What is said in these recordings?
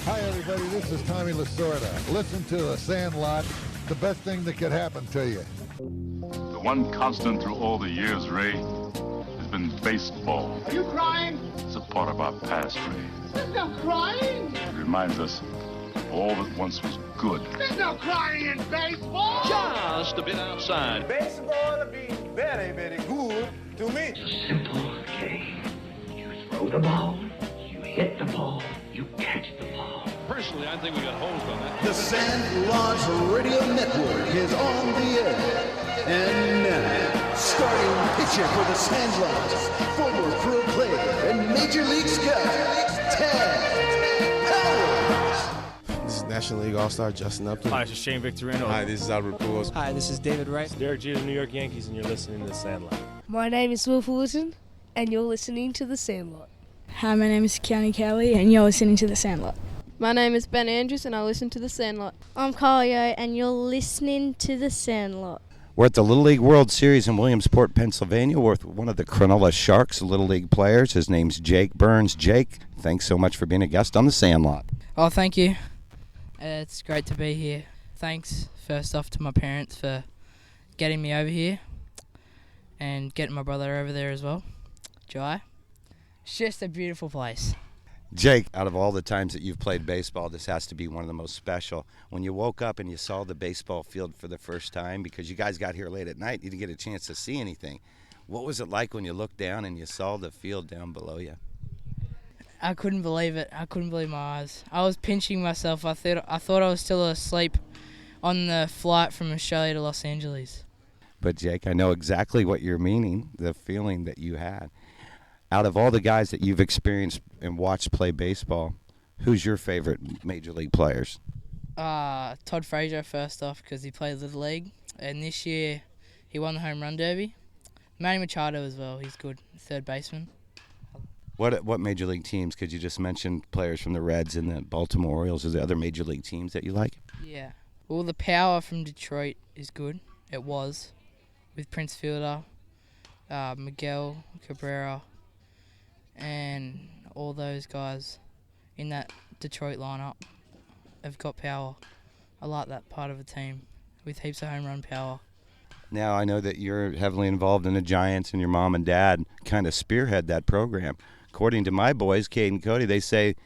Hi, everybody. This is Tommy Lasorda. Listen to the Sandlot, the best thing that could happen to you. The one constant through all the years, Ray, has been baseball. Are you crying? It's a part of our past, Ray. There's no crying. It reminds us of all that once was good. There's no crying in baseball. Just a bit outside. Baseball be very, very good to me. It's a simple game. You throw the ball, you hit the ball, you catch the ball. Personally, I think we got hosed on that. The Sandlot Radio Network is on the air. And now, starting pitcher for the Sandlot, former pro player and Major League scout, Ted Powers. This is National League All-Star Justin Upton. Hi, this is Shane Victorino. Hi, this is Albert Pujols. Hi, this is David Wright. Derek Jeter, New York Yankees, and you're listening to The Sandlot. My name is Will Fullerton, and you're listening to The Sandlot. Hi, my name is Keanu, Cowley, and you're listening to The Sandlot. My name is Ben Andrews, and I listen to The Sandlot. I'm Cowley, and you're listening to The Sandlot. We're at the Little League World Series in Williamsport, Pennsylvania. We're with one of the Cronulla Sharks Little League players. His name's Jake Burns. Jake, thanks so much for being a guest on The Sandlot. Oh, thank you. It's great to be here. Thanks, first off, to my parents for getting me over here and getting my brother over there as well, Jagoe. It's just a beautiful place. Jake, out of all the times that you've played baseball, this has to be one of the most special. When you woke up and you saw the baseball field for the first time, because you guys got here late at night, you didn't get a chance to see anything. What was it like when you looked down and you saw the field down below you? I couldn't believe it. I couldn't believe my eyes. I was pinching myself. I thought I was still asleep on the flight from Australia to Los Angeles. But Jake, I know exactly what you're meaning, the feeling that you had. Out of all the guys that you've experienced and watched play baseball, who's your favorite Major League players? Todd Frazier, first off, because he played Little League. And this year, he won the Home Run Derby. Manny Machado as well. He's good, third baseman. What Major League teams? Could you just mention players from the Reds and the Baltimore Orioles? Is there other Major League teams that you like? Yeah. Well, the power from Detroit is good. It was. With Prince Fielder, Miguel Cabrera, and all those guys in that Detroit lineup have got power. I like that part of the team with heaps of home run power. Now, I know that you're heavily involved in the Giants, and your mom and dad kind of spearhead that program. According to my boys, Cade and Cody, they say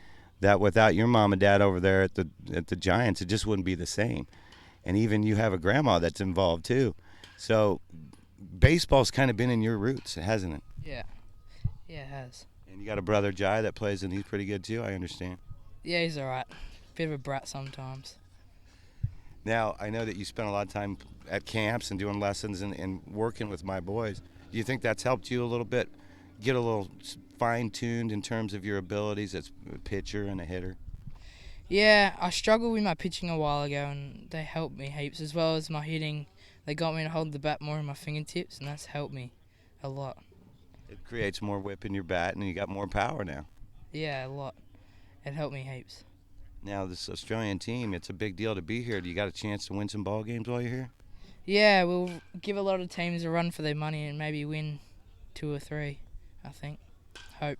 that without your mom and dad over there at the Giants, it just wouldn't be the same. And even you have a grandma that's involved too. So baseball's kind of been in your roots, hasn't it? Yeah. Yeah, it has. And you got a brother, Jai, that plays, and he's pretty good too, I understand. Yeah, he's all right. Bit of a brat sometimes. Now, I know that you spent a lot of time at camps and doing lessons and working with my boys. Do you think that's helped you a little bit, get a little fine-tuned in terms of your abilities as a pitcher and a hitter? Yeah, I struggled with my pitching a while ago, and they helped me heaps, as well as my hitting. They got me to hold the bat more in my fingertips, and that's helped me a lot. It creates more whip in your bat, and you got more power now. Yeah, a lot. It helped me heaps. Now, this Australian team, it's a big deal to be here. Do you got a chance to win some ball games while you're here? Yeah, we'll give a lot of teams a run for their money and maybe win 2 or 3, I think. Hope.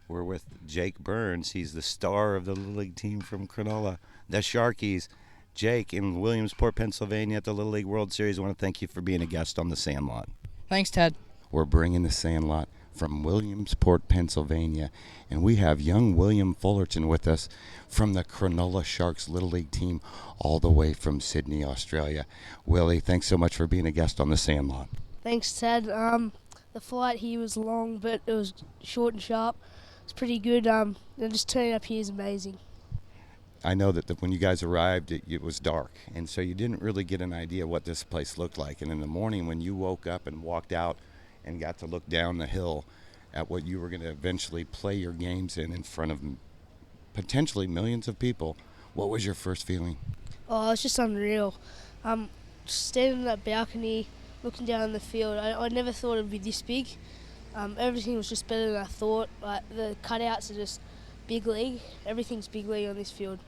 We're with Jake Burns. He's the star of the Little League team from Cronulla, the Sharkies. Jake, in Williamsport, Pennsylvania at the Little League World Series, I want to thank you for being a guest on The Sandlot. Thanks, Ted. We're bringing The Sandlot from Williamsport, Pennsylvania, and we have young William Fullerton with us from the Cronulla Sharks Little League team all the way from Sydney, Australia. Willie, thanks so much for being a guest on The Sandlot. Thanks, Ted. The flight here was long, but it was short and sharp. It's pretty good. And just turning up here is amazing. I know that when you guys arrived, it was dark, and so you didn't really get an idea what this place looked like. And in the morning when you woke up and walked out and got to look down the hill at what you were going to eventually play your games in front of potentially millions of people, what was your first feeling? Oh, it's just unreal. Standing on that balcony, looking down the field, I never thought it would be this big. Everything was just better than I thought. Like, the cutouts are just big league. Everything's big league on this field.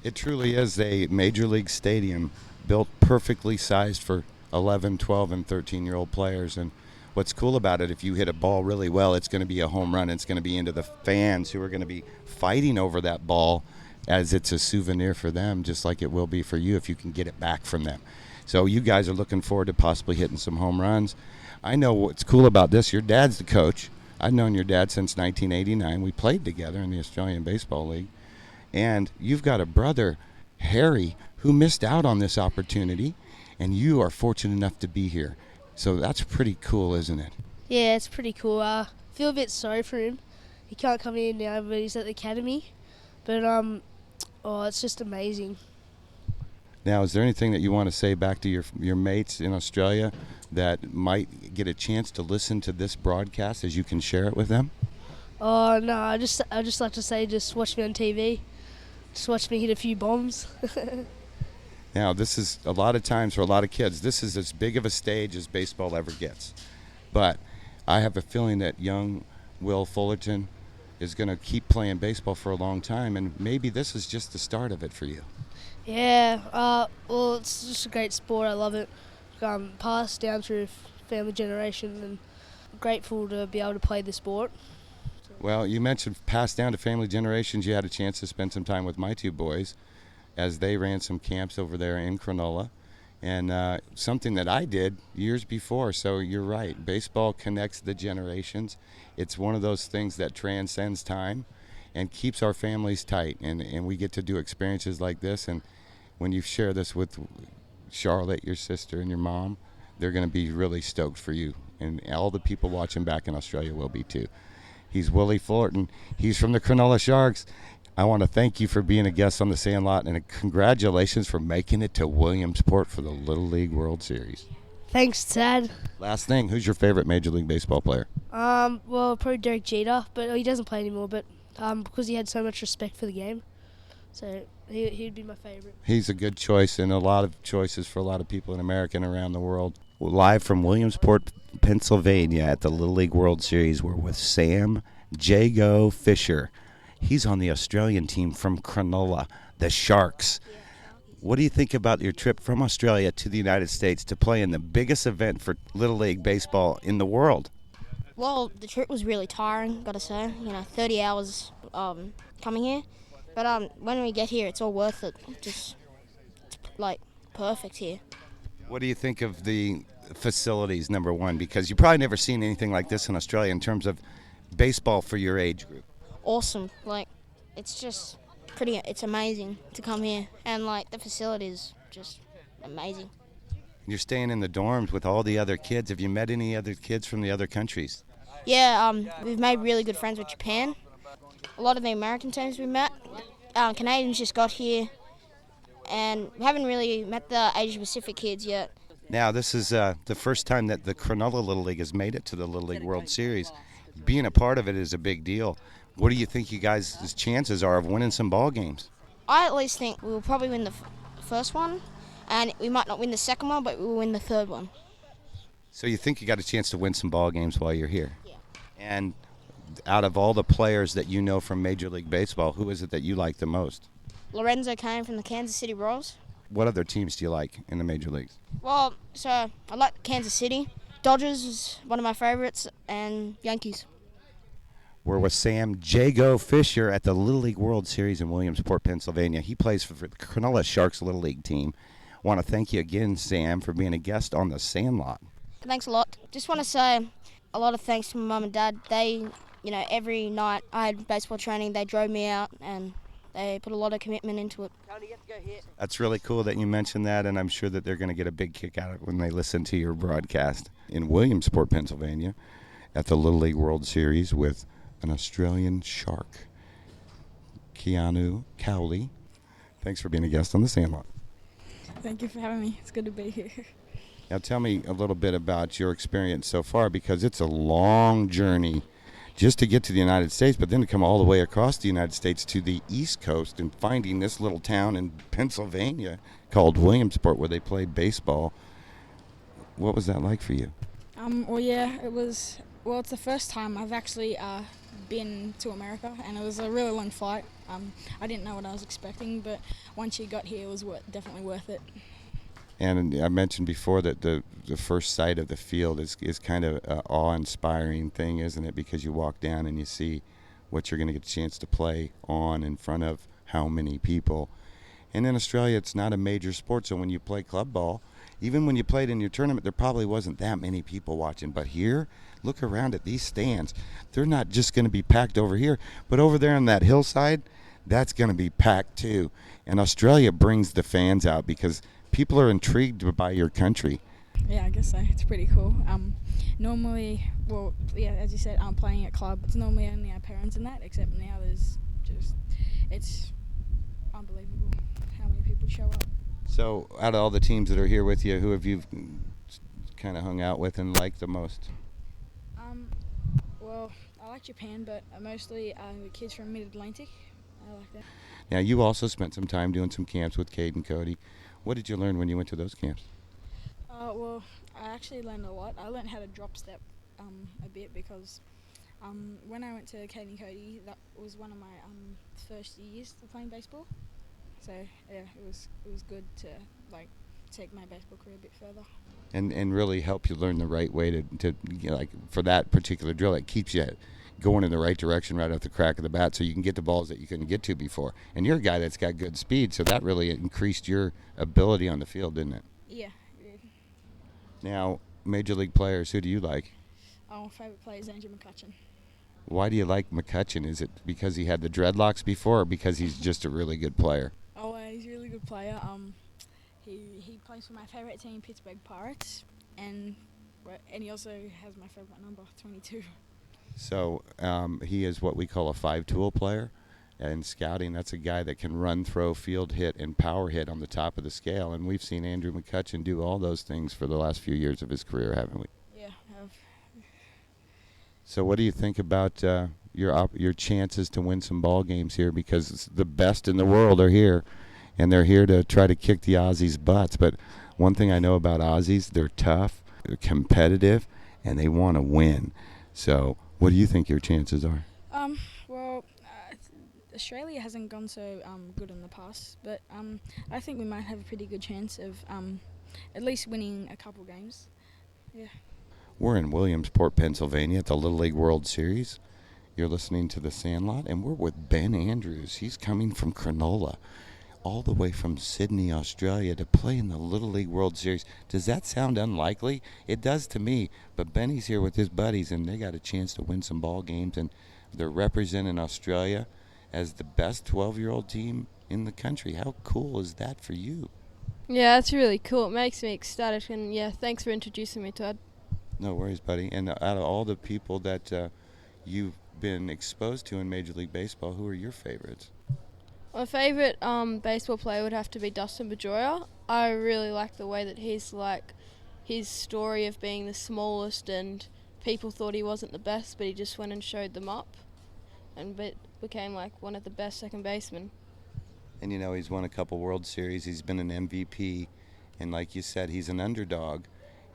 It truly is a major league stadium built perfectly sized for 11, 12, and 13-year-old players. And what's cool about it, if you hit a ball really well, it's going to be a home run. It's going to be into the fans who are going to be fighting over that ball as it's a souvenir for them, just like it will be for you if you can get it back from them. So you guys are looking forward to possibly hitting some home runs. I know what's cool about this. Your dad's the coach. I've known your dad since 1989. We played together in the Australian Baseball League. And you've got a brother, Harry, who missed out on this opportunity, and you are fortunate enough to be here. So that's pretty cool, isn't it? Yeah, it's pretty cool. I feel a bit sorry for him. He can't come in now, but he's at the academy. But it's just amazing. Now, is there anything that you want to say back to your mates in Australia that might get a chance to listen to this broadcast, as you can share it with them? Oh no, I just like to say, just watch me on TV. Just watch me hit a few bombs. Now, this is a lot of times for a lot of kids, this is as big of a stage as baseball ever gets. But I have a feeling that young Will Fullerton is going to keep playing baseball for a long time, and maybe this is just the start of it for you. Yeah, well, it's just a great sport. I love it. Passed down through family generation, and I'm grateful to be able to play the sport. Well, you mentioned passed down to family generations. You had a chance to spend some time with my two boys as they ran some camps over there in Cronulla, and something that I did years before. So you're right. Baseball connects the generations. It's one of those things that transcends time and keeps our families tight, and we get to do experiences like this. And when you share this with Charlotte, your sister, and your mom, they're going to be really stoked for you, and all the people watching back in Australia will be too. He's Willie Fullerton. He's from the Cronulla Sharks. I want to thank you for being a guest on the Sandlot, and congratulations for making it to Williamsport for the Little League World Series. Thanks, Tad. Last thing, who's your favorite Major League Baseball player? Well, probably Derek Jeter, but he doesn't play anymore, but because he had so much respect for the game. So he'd be my favorite. He's a good choice, and a lot of choices for a lot of people in America and around the world. Live from Williamsport, Pennsylvania at the Little League World Series, we're with Sam Jagoe Fisher. He's on the Australian team from Cronulla, the Sharks. What do you think about your trip from Australia to the United States to play in the biggest event for Little League Baseball in the world? Well, the trip was really tiring, gotta say. 30 hours coming here. But when we get here, it's all worth it. It's perfect here. What do you think of the facilities, number one? Because you've probably never seen anything like this in Australia in terms of baseball for your age group. Awesome. It's just it's amazing to come here. And, the facilities just amazing. You're staying in the dorms with all the other kids. Have you met any other kids from the other countries? Yeah, we've made really good friends with Japan. A lot of the American teams we met. Canadians just got here. And we haven't really met the Asia-Pacific kids yet. Now, this is the first time that the Cronulla Little League has made it to the Little League World Series. Being a part of it is a big deal. What do you think you guys' chances are of winning some ball games? I at least think we will probably win the first one, and we might not win the second one, but we will win the third one. So you think you got a chance to win some ball games while you're here? Yeah. And out of all the players that you know from Major League Baseball, who is it that you like the most? Lorenzo Cain from the Kansas City Royals. What other teams do you like in the major leagues? Well, so I like Kansas City. Dodgers is one of my favorites, and Yankees. We're with Sam Jagoe Fisher at the Little League World Series in Williamsport, Pennsylvania. He plays for the Cronulla Sharks Little League team. I want to thank you again, Sam, for being a guest on the Sandlot. Thanks a lot. Just want to say a lot of thanks to my mum and dad. They, every night I had baseball training, they drove me out, and they put a lot of commitment into it. That's really cool that you mentioned that, and I'm sure that they're going to get a big kick out of it when they listen to your broadcast in Williamsport, Pennsylvania at the Little League World Series with an Australian Shark, Keanu Cowley. Thanks for being a guest on the Sandlot. Thank you for having me. It's good to be here. Now tell me a little bit about your experience so far, because it's a long journey just to get to the United States, but then to come all the way across the United States to the East Coast and finding this little town in Pennsylvania called Williamsport where they play baseball. What was that like for you? It was, it's the first time I've actually been to America, and it was a really long flight. I didn't know what I was expecting, but once you got here, it was definitely worth it. And I mentioned before that the first sight of the field is kind of an awe-inspiring thing, isn't it? Because you walk down and you see what you're going to get a chance to play on in front of how many people. And in Australia, it's not a major sport, so when you play club ball, even when you played in your tournament, there probably wasn't that many people watching. But here, look around at these stands. They're not just going to be packed over here, but over there on that hillside, that's going to be packed too. And Australia brings the fans out because people are intrigued by your country. Yeah, I guess so. It's pretty cool. Normally, well, yeah, as you said, I'm playing at club. It's normally only our parents and that, except now it's unbelievable how many people show up. So, out of all the teams that are here with you, who have you kind of hung out with and liked the most? Well, I like Japan, but mostly the kids from Mid-Atlantic. I like that. Now, you also spent some time doing some camps with Cade and Cody. What did you learn when you went to those camps? Well, I actually learned a lot. I learned how to drop step a bit because when I went to Cade and Cody, that was one of my first years of playing baseball. So yeah, it was good to take my baseball career a bit further. And really help you learn the right way to like for that particular drill, it keeps you going in the right direction right off the crack of the bat, so you can get the balls that you couldn't get to before. And you're a guy that's got good speed, so that really increased your ability on the field, didn't it? Yeah, it did. Now, major league players, who do you like? My favorite player is Andrew McCutchen. Why do you like McCutchen? Is it because he had the dreadlocks before, or because he's just a really good player? Oh, he's a really good player. He plays for my favorite team, Pittsburgh Pirates, and he also has my favorite number, 22. So he is what we call a five-tool player. In scouting, that's a guy that can run, throw, field hit, and power hit on the top of the scale. And we've seen Andrew McCutchen do all those things for the last few years of his career, haven't we? Yeah, I have. So what do you think about your chances to win some ball games here? Because the best in the world are here, and they're here to try to kick the Aussies' butts. But one thing I know about Aussies, they're tough, they're competitive, and they want to win. So what do you think your chances are? Well, Australia hasn't gone so good in the past, but I think we might have a pretty good chance of at least winning a couple games. Yeah. We're in Williamsport, Pennsylvania at the Little League World Series. You're listening to the Sandlot, and we're with Ben Andrews. He's coming from Cronulla, all the way from Sydney, Australia, to play in the Little League World Series. Does that sound unlikely? It does to me, but Benny's here with his buddies, and they got a chance to win some ball games, and they're representing Australia as the best 12-year-old team in the country. How cool is that for you? Yeah, that's really cool. It makes me ecstatic, and yeah, thanks for introducing me, Todd. No worries, buddy. And out of all the people that you've been exposed to in Major League Baseball, who are your favorites? My favourite baseball player would have to be Dustin Pedroia. I really like the way that his story of being the smallest, and people thought he wasn't the best, but he just went and showed them up and became like one of the best second basemen. And you know, he's won a couple World Series, he's been an MVP, and like you said, he's an underdog.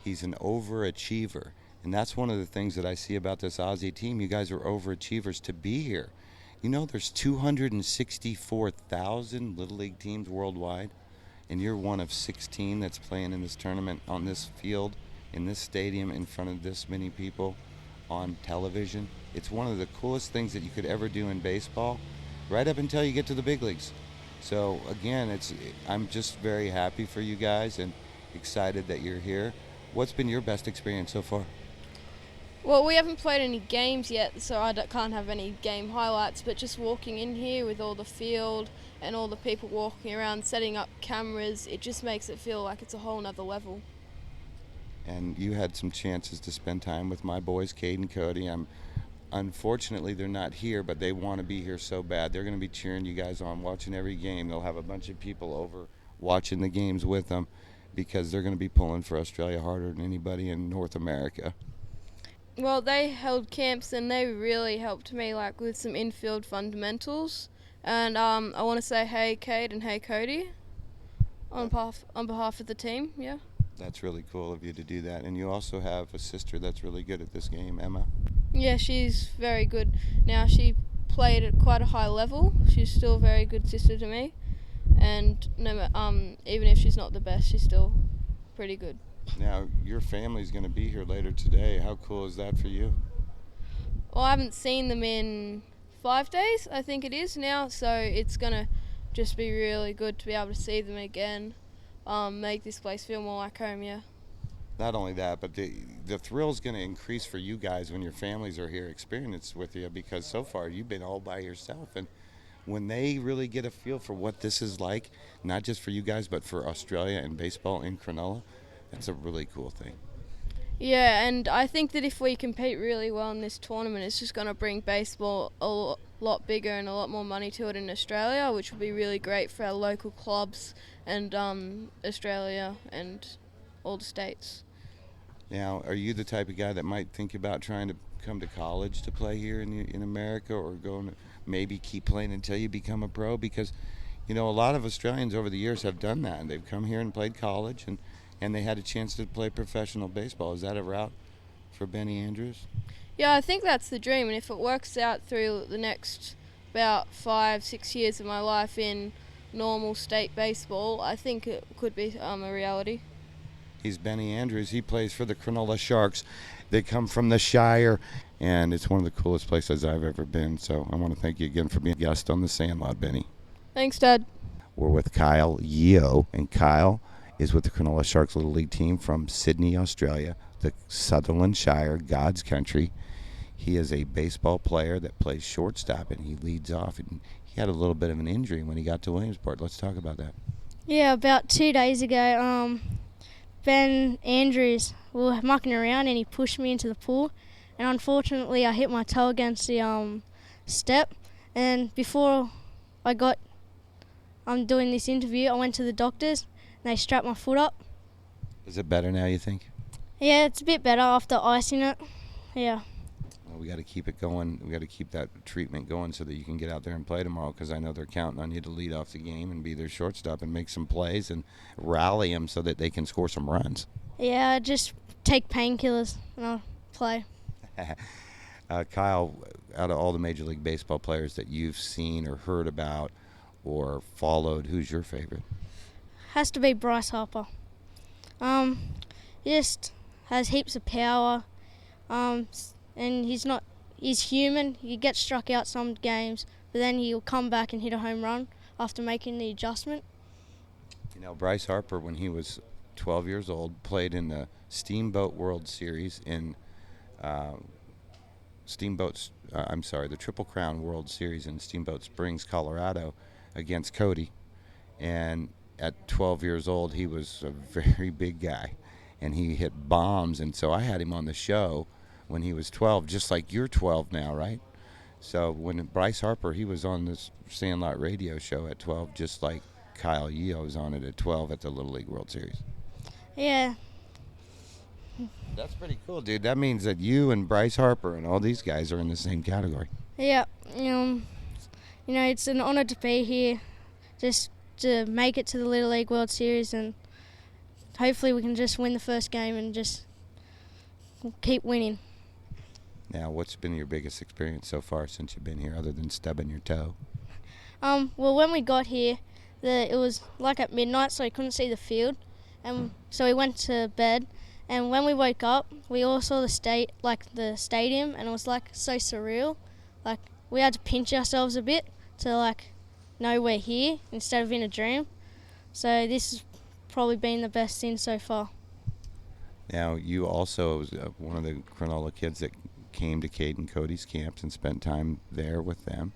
He's an overachiever, and that's one of the things that I see about this Aussie team. You guys are overachievers to be here. You know, there's 264,000 Little League teams worldwide, and you're one of 16 that's playing in this tournament on this field, in this stadium, in front of this many people on television. It's one of the coolest things that you could ever do in baseball, right up until you get to the big leagues. So again, I'm just very happy for you guys and excited that you're here. What's been your best experience so far? Well, we haven't played any games yet, so I can't have any game highlights, but just walking in here with all the field and all the people walking around, setting up cameras, it just makes it feel like it's a whole nother level. And you had some chances to spend time with my boys, Cade and Cody. Unfortunately, they're not here, but they want to be here so bad. They're going to be cheering you guys on, watching every game. They'll have a bunch of people over watching the games with them, because they're going to be pulling for Australia harder than anybody in North America. Well, they held camps and they really helped me with some infield fundamentals. And I want to say hey Cade and hey Cody on behalf of the team. Yeah. That's really cool of you to do that. And you also have a sister that's really good at this game, Emma. Yeah, she's very good. Now, she played at quite a high level. She's still a very good sister to me. And even if she's not the best, she's still pretty good. Now, your family's going to be here later today. How cool is that for you? Well, I haven't seen them in 5 days, I think it is now, so it's going to just be really good to be able to see them again, make this place feel more like home, yeah. Not only that, but the thrill's going to increase for you guys when your families are here experience with you, because so far you've been all by yourself. And when they really get a feel for what this is like, not just for you guys, but for Australia and baseball in Cronulla, that's a really cool thing. Yeah, and I think that if we compete really well in this tournament, it's just going to bring baseball a lot bigger and a lot more money to it in Australia, which will be really great for our local clubs and Australia and all the states. Now, are you the type of guy that might think about trying to come to college to play here in America, or going to maybe keep playing until you become a pro? Because, you know, a lot of Australians over the years have done that, and they've come here and played college, and they had a chance to play professional baseball. Is that a route for Benny Andrews? Yeah, I think that's the dream, and if it works out through the next about 5-6 years of my life in normal state baseball, I think it could be a reality. He's Benny Andrews. He plays for the Cronulla Sharks. They come from the Shire, and it's one of the coolest places I've ever been. So I want to thank you again for being a guest on the Sandlot, Benny. Thanks, Dad. We're with Kyle Yeo, and Kyle is with the Cronulla Sharks Little League team from Sydney, Australia, the Sutherland Shire, God's country. He is a baseball player that plays shortstop, and he leads off. And he had a little bit of an injury when he got to Williamsport. Let's talk about that. Yeah, about 2 days ago, Ben Andrews, we were mucking around and he pushed me into the pool, and unfortunately I hit my toe against the step, and before I'm doing this interview, I went to the doctors and they strapped my foot up. Is it better now, you think? Yeah, it's a bit better after icing it. Yeah. Well, we got to keep it going. We got to keep that treatment going so that you can get out there and play tomorrow, because I know they're counting on you to lead off the game and be their shortstop and make some plays and rally them so that they can score some runs. Yeah, just take painkillers and I'll play. Kyle, out of all the Major League Baseball players that you've seen or heard about or followed, who's your favorite? Has to be Bryce Harper. He just has heaps of power. And he's human. He gets struck out some games, but then he'll come back and hit a home run after making the adjustment. You know, Bryce Harper, when he was 12 years old, played in the Steamboat World Series in the Triple Crown World Series in Steamboat Springs, Colorado, against Cody. And at 12 years old, he was a very big guy, and he hit bombs. And so I had him on the show when he was 12, just like you're 12 now, right? So when Bryce Harper, he was on this Sandlot radio show at 12, just like Kyle Yeo was on it at 12 at the Little League World Series. Yeah. That's pretty cool, dude. That means that you and Bryce Harper and all these guys are in the same category. Yeah. It's an honor to be here, just to make it to the Little League World Series, and hopefully we can just win the first game and just keep winning. Now, what's been your biggest experience so far since you've been here, other than stubbing your toe? Well, when we got here, it was like at midnight, so we couldn't see the field, and so we went to bed. And when we woke up, we all saw the stadium, and it was like so surreal. Like we had to pinch ourselves a bit to know we're here instead of in a dream. So this has probably been the best thing so far. Now, you also was one of the Cronulla kids that came to Cade and Cody's camps and spent time there with them.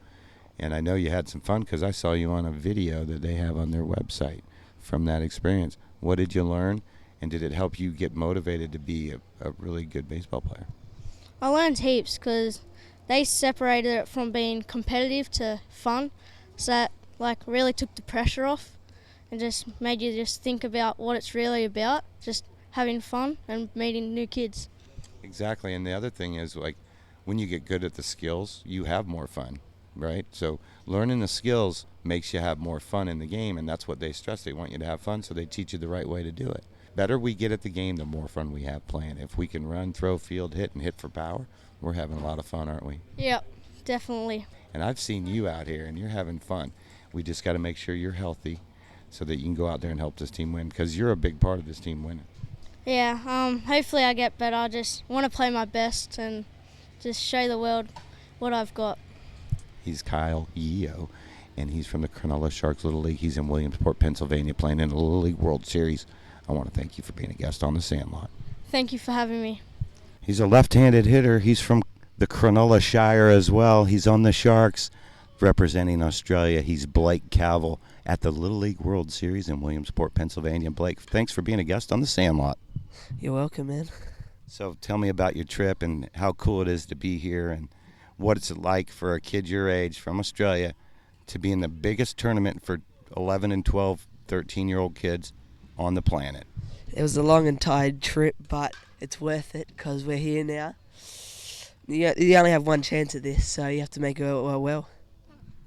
And I know you had some fun, because I saw you on a video that they have on their website from that experience. What did you learn, and did it help you get motivated to be a really good baseball player? I learned heaps, because they separated it from being competitive to fun. So that really took the pressure off and just made you just think about what it's really about, just having fun and meeting new kids. Exactly. And the other thing is, when you get good at the skills, you have more fun, right? So learning the skills makes you have more fun in the game, and that's what they stress. They want you to have fun, so they teach you the right way to do it. Better we get at the game, the more fun we have playing. If we can run, throw, field, hit, and hit for power, we're having a lot of fun, aren't we? Yep, definitely. And I've seen you out here, and you're having fun. We just got to make sure you're healthy so that you can go out there and help this team win? Because you're a big part of this team winning. Yeah, hopefully I get better. I just want to play my best and just show the world what I've got. He's Kyle Yeo, and he's from the Cronulla Sharks Little League. He's in Williamsport, Pennsylvania, playing in the Little League World Series. I want to thank you for being a guest on the Sandlot. Thank you for having me. He's a left-handed hitter. He's from the Cronulla Shire as well. He's on the Sharks representing Australia. He's Blake Cavill at the Little League World Series in Williamsport, Pennsylvania. Blake, thanks for being a guest on the Sandlot. You're welcome, man. So tell me about your trip and how cool it is to be here and what it's like for a kid your age from Australia to be in the biggest tournament for 11 and 12, 13-year-old kids on the planet. It was a long and tired trip, but it's worth it because we're here now. You only have one chance at this, so you have to make it well.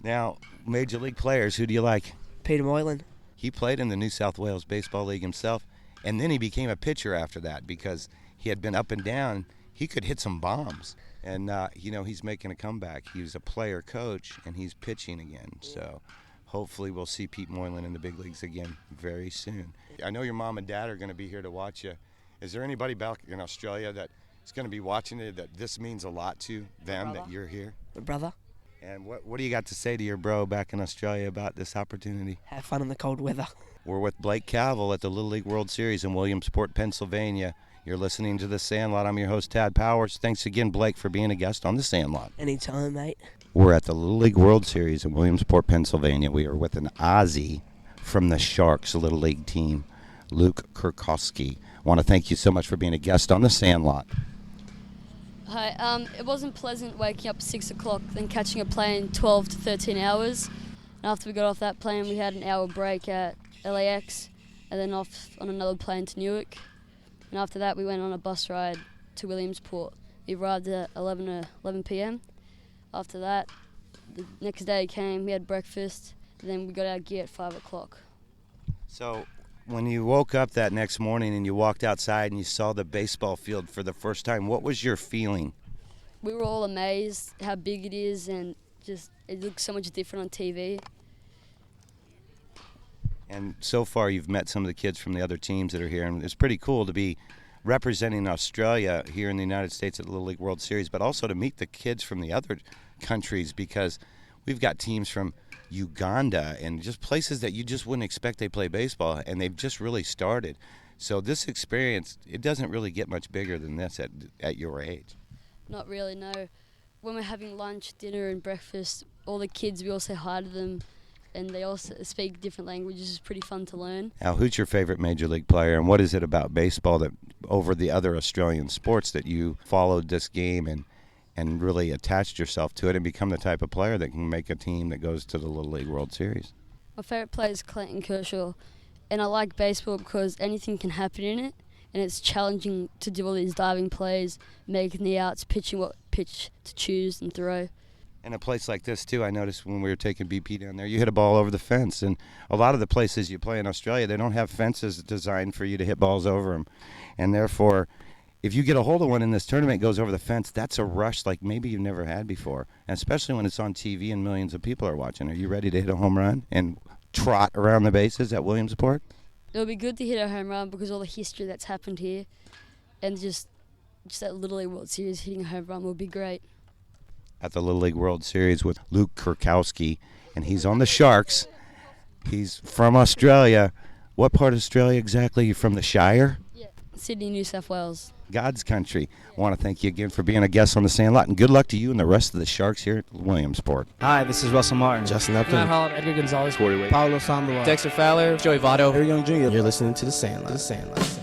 Now, Major League players, who do you like? Peter Moylan. He played in the New South Wales Baseball League himself, and then he became a pitcher after that because he had been up and down. He could hit some bombs, and he's making a comeback. He was a player coach, and he's pitching again. So hopefully we'll see Pete Moylan in the big leagues again very soon. I know your mom and dad are going to be here to watch you. Is there anybody back in Australia that is going to be watching it that this means a lot to them that you're here? My brother. And what do you got to say to your bro back in Australia about this opportunity? Have fun in the cold weather. We're with Blake Cavill at the Little League World Series in Williamsport, Pennsylvania. You're listening to The Sandlot. I'm your host, Tad Powers. Thanks again, Blake, for being a guest on The Sandlot. Anytime, mate. We're at the Little League World Series in Williamsport, Pennsylvania. We are with an Aussie from the Sharks Little League team, Luke Krkovski. I want to thank you so much for being a guest on The Sandlot. Hi, it wasn't pleasant waking up at 6 o'clock, then catching a plane 12 to 13 hours. And after we got off that plane, we had an hour break at LAX, and then off on another plane to Newark. And after that, we went on a bus ride to Williamsport. We arrived at 11 p.m. After that, the next day came, we had breakfast, and then we got our gear at 5 o'clock. So when you woke up that next morning and you walked outside and you saw the baseball field for the first time, what was your feeling? We were all amazed how big it is, and just it looks so much different on TV. And so far you've met some of the kids from the other teams that are here, and it's pretty cool to be representing Australia here in the United States at the Little League World Series, but also to meet the kids from the other countries, because we've got teams from Uganda and just places that you just wouldn't expect they play baseball, and they've just really started. So this experience, it doesn't really get much bigger than this at your age. Not really, no. When we're having lunch, dinner and breakfast, all the kids, we all say hi to them, and they all speak different languages. It's pretty fun to learn. Now, who's your favorite Major League player, and what is it about baseball that over the other Australian sports that you followed this game and really attached yourself to it and become the type of player that can make a team that goes to the Little League World Series? My favorite player is Clayton Kershaw, and I like baseball because anything can happen in it, and it's challenging to do all these diving plays, making the outs, pitching what pitch to choose and throw. And a place like this, too, I noticed when we were taking BP down there, you hit a ball over the fence. And a lot of the places you play in Australia, they don't have fences designed for you to hit balls over them. And therefore, if you get a hold of one in this tournament, it goes over the fence, that's a rush like maybe you've never had before. And especially when it's on TV and millions of people are watching. Are you ready to hit a home run and trot around the bases at Williamsport? It'll be good to hit a home run because all the history that's happened here, and just that Little League World Series, hitting a home run will be great. At the Little League World Series with Luke Krkovski, and he's on the Sharks. He's from Australia. What part of Australia exactly? You from the Shire? Yeah, Sydney, New South Wales. God's country. I want to thank you again for being a guest on the Sandlot, and good luck to you and the rest of the Sharks here at Williamsport. Hi, this is Russell Martin. Justin Upton. Matt Holland. Edgar Gonzalez. Paulo Sandlot. Dexter Fowler. Joey Votto. Harry Young Jr. You're listening to The Sandlot.